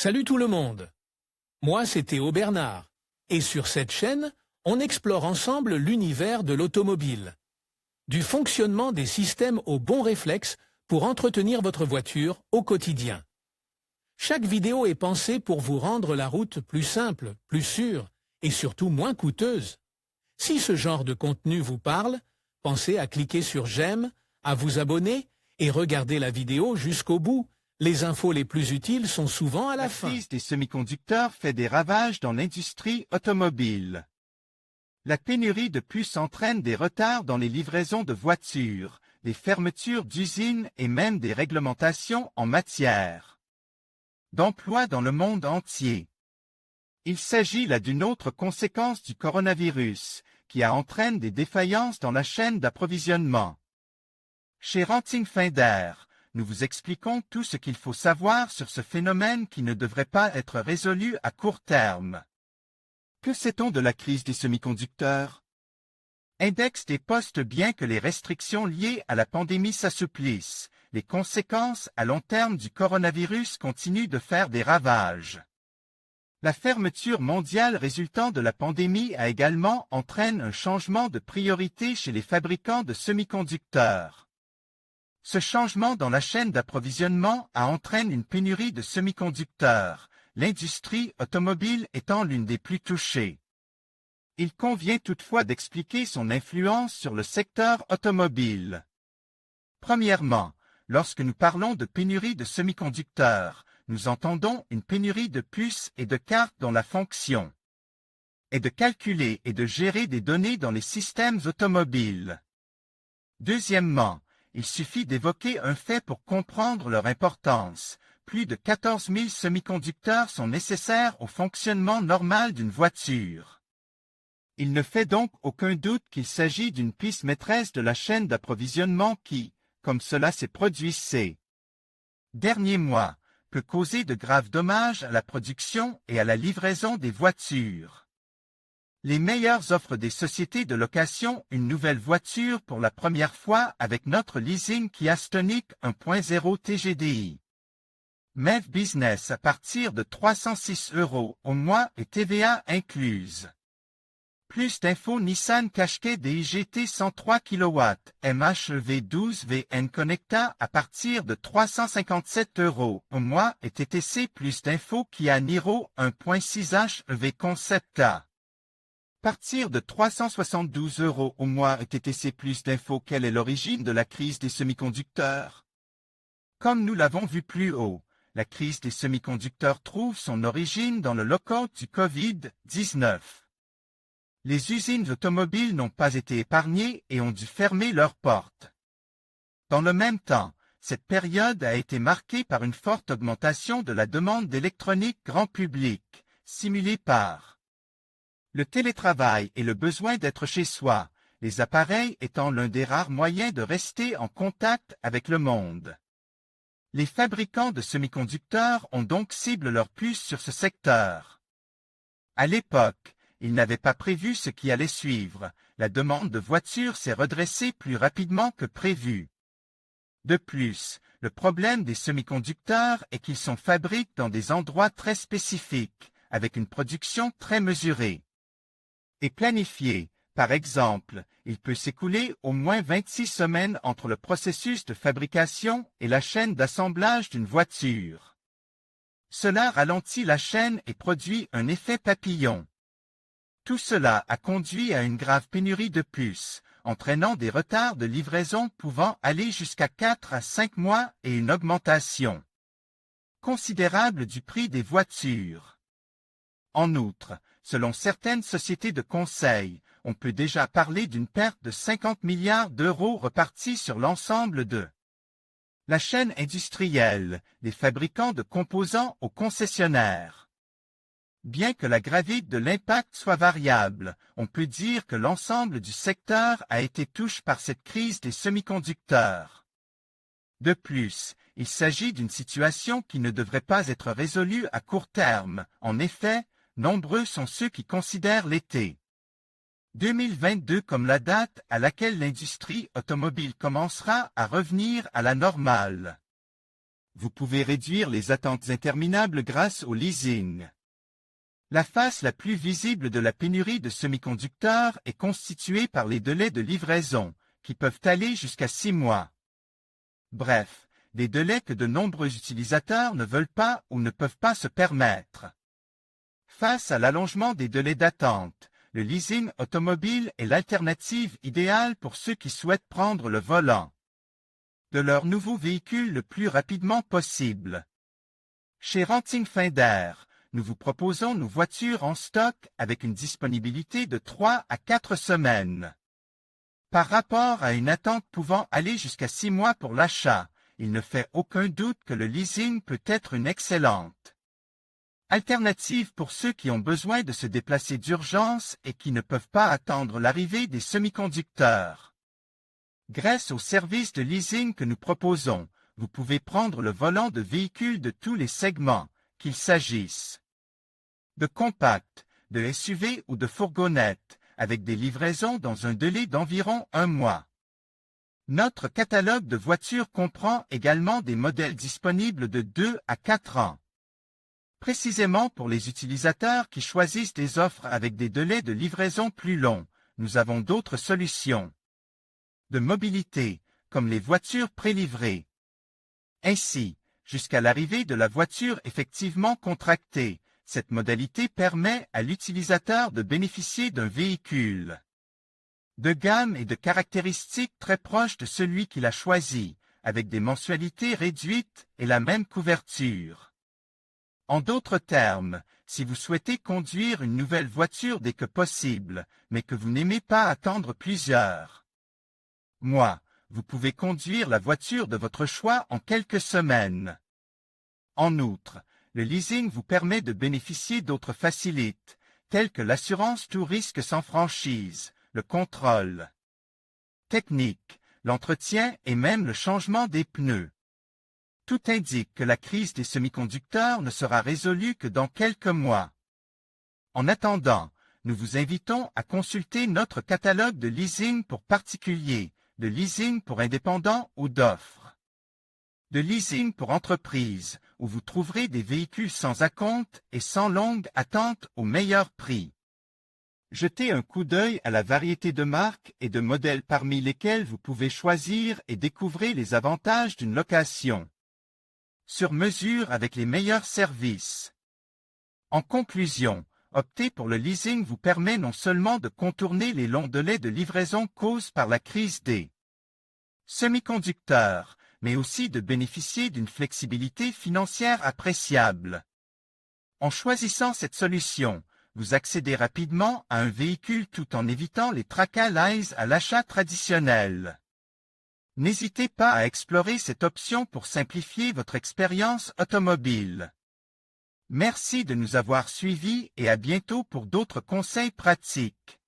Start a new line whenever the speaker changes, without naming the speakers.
Salut tout le monde. Moi, c'est Théo Bernard. Et sur cette chaîne, on explore ensemble l'univers de l'automobile. Du fonctionnement des systèmes aux bons réflexes pour entretenir votre voiture au quotidien. Chaque vidéo est pensée pour vous rendre la route plus simple, plus sûre et surtout moins coûteuse. Si ce genre de contenu vous parle, pensez à cliquer sur j'aime, à vous abonner et regarder la vidéo jusqu'au bout. Les infos les plus utiles sont souvent à la fin.
La crise des semi-conducteurs fait des ravages dans l'industrie automobile. La pénurie de puces entraîne des retards dans les livraisons de voitures, des fermetures d'usines et même des réglementations en matière d'emploi dans le monde entier. Il s'agit là d'une autre conséquence du coronavirus, qui entraîne des défaillances dans la chaîne d'approvisionnement. Chez Renting Finder, nous vous expliquons tout ce qu'il faut savoir sur ce phénomène qui ne devrait pas être résolu à court terme. Que sait-on de la crise des semi-conducteurs? Index des postes. Bien que les restrictions liées à la pandémie s'assouplissent, les conséquences à long terme du coronavirus continuent de faire des ravages. La fermeture mondiale résultant de la pandémie a également entraîné un changement de priorité chez les fabricants de semi-conducteurs. Ce changement dans la chaîne d'approvisionnement a entraîné une pénurie de semi-conducteurs, l'industrie automobile étant l'une des plus touchées. Il convient toutefois d'expliquer son influence sur le secteur automobile. Premièrement, lorsque nous parlons de pénurie de semi-conducteurs, nous entendons une pénurie de puces et de cartes dont la fonction est de calculer et de gérer des données dans les systèmes automobiles. Deuxièmement, il suffit d'évoquer un fait pour comprendre leur importance. Plus de 14 000 semi-conducteurs sont nécessaires au fonctionnement normal d'une voiture. Il ne fait donc aucun doute qu'il s'agit d'une pièce maîtresse de la chaîne d'approvisionnement qui, comme cela s'est produit ces derniers mois, peut causer de graves dommages à la production et à la livraison des voitures. Les meilleures offres des sociétés de location, une nouvelle voiture pour la première fois avec notre leasing Kia Stonic 1.0 TGDI. MEV Business à partir de 306 € au mois et TVA incluse. Plus d'infos Nissan Qashqai DIGT 103 kW, MHEV 12 VN Connecta à partir de 357 € au mois et TTC. Plus d'infos Kia Niro 1.6 HEV Concept A. Partir de 372 € au mois et TTC. Plus d'infos. Quelle est l'origine de la crise des semi-conducteurs? Comme nous l'avons vu plus haut, la crise des semi-conducteurs trouve son origine dans le lockout du Covid-19. Les usines automobiles n'ont pas été épargnées et ont dû fermer leurs portes. Dans le même temps, cette période a été marquée par une forte augmentation de la demande d'électronique grand public, simulée par le télétravail et le besoin d'être chez soi, les appareils étant l'un des rares moyens de rester en contact avec le monde. Les fabricants de semi-conducteurs ont donc ciblé leurs puces sur ce secteur. À l'époque, ils n'avaient pas prévu ce qui allait suivre. La demande de voitures s'est redressée plus rapidement que prévu. De plus, le problème des semi-conducteurs est qu'ils sont fabriqués dans des endroits très spécifiques, avec une production très mesurée et planifiée. Par exemple, il peut s'écouler au moins 26 semaines entre le processus de fabrication et la chaîne d'assemblage d'une voiture. Cela ralentit la chaîne et produit un effet papillon. Tout cela a conduit à une grave pénurie de puces, entraînant des retards de livraison pouvant aller jusqu'à 4 à 5 mois et une augmentation considérable du prix des voitures. En outre, selon certaines sociétés de conseil, on peut déjà parler d'une perte de 50 milliards d'euros repartis sur l'ensemble de la chaîne industrielle, des fabricants de composants aux concessionnaires. Bien que la gravité de l'impact soit variable, on peut dire que l'ensemble du secteur a été touché par cette crise des semi-conducteurs. De plus, il s'agit d'une situation qui ne devrait pas être résolue à court terme. En effet, nombreux sont ceux qui considèrent l'été 2022 comme la date à laquelle l'industrie automobile commencera à revenir à la normale. Vous pouvez réduire les attentes interminables grâce au leasing. La face la plus visible de la pénurie de semi-conducteurs est constituée par les délais de livraison, qui peuvent aller jusqu'à 6 mois. Bref, des délais que de nombreux utilisateurs ne veulent pas ou ne peuvent pas se permettre. Face à l'allongement des délais d'attente, le leasing automobile est l'alternative idéale pour ceux qui souhaitent prendre le volant de leur nouveau véhicule le plus rapidement possible. Chez Renting Finder, nous vous proposons nos voitures en stock avec une disponibilité de 3 à 4 semaines. Par rapport à une attente pouvant aller jusqu'à 6 mois pour l'achat, il ne fait aucun doute que le leasing peut être une excellente alternative pour ceux qui ont besoin de se déplacer d'urgence et qui ne peuvent pas attendre l'arrivée des semi-conducteurs. Grâce au service de leasing que nous proposons, vous pouvez prendre le volant de véhicules de tous les segments, qu'il s'agisse de compacts, de SUV ou de fourgonnettes, avec des livraisons dans un délai d'environ 1 mois. Notre catalogue de voitures comprend également des modèles disponibles de 2 à 4 ans. Précisément pour les utilisateurs qui choisissent des offres avec des délais de livraison plus longs, nous avons d'autres solutions de mobilité, comme les voitures prélivrées. Ainsi, jusqu'à l'arrivée de la voiture effectivement contractée, cette modalité permet à l'utilisateur de bénéficier d'un véhicule de gamme et de caractéristiques très proches de celui qu'il a choisi, avec des mensualités réduites et la même couverture. En d'autres termes, si vous souhaitez conduire une nouvelle voiture dès que possible, mais que vous n'aimez pas attendre plusieurs mois, vous pouvez conduire la voiture de votre choix en quelques semaines. En outre, le leasing vous permet de bénéficier d'autres facilités, telles que l'assurance tout risque sans franchise, le contrôle technique, l'entretien et même le changement des pneus. Tout indique que la crise des semi-conducteurs ne sera résolue que dans quelques mois. En attendant, nous vous invitons à consulter notre catalogue de leasing pour particuliers, de leasing pour indépendants ou d'offres de leasing pour entreprises, où vous trouverez des véhicules sans acompte et sans longue attente au meilleur prix. Jetez un coup d'œil à la variété de marques et de modèles parmi lesquels vous pouvez choisir et découvrez les avantages d'une location sur mesure avec les meilleurs services. En conclusion, opter pour le leasing vous permet non seulement de contourner les longs délais de livraison causés par la crise des semi-conducteurs, mais aussi de bénéficier d'une flexibilité financière appréciable. En choisissant cette solution, vous accédez rapidement à un véhicule tout en évitant les tracas liés à l'achat traditionnel. N'hésitez pas à explorer cette option pour simplifier votre expérience automobile. Merci de nous avoir suivis et à bientôt pour d'autres conseils pratiques.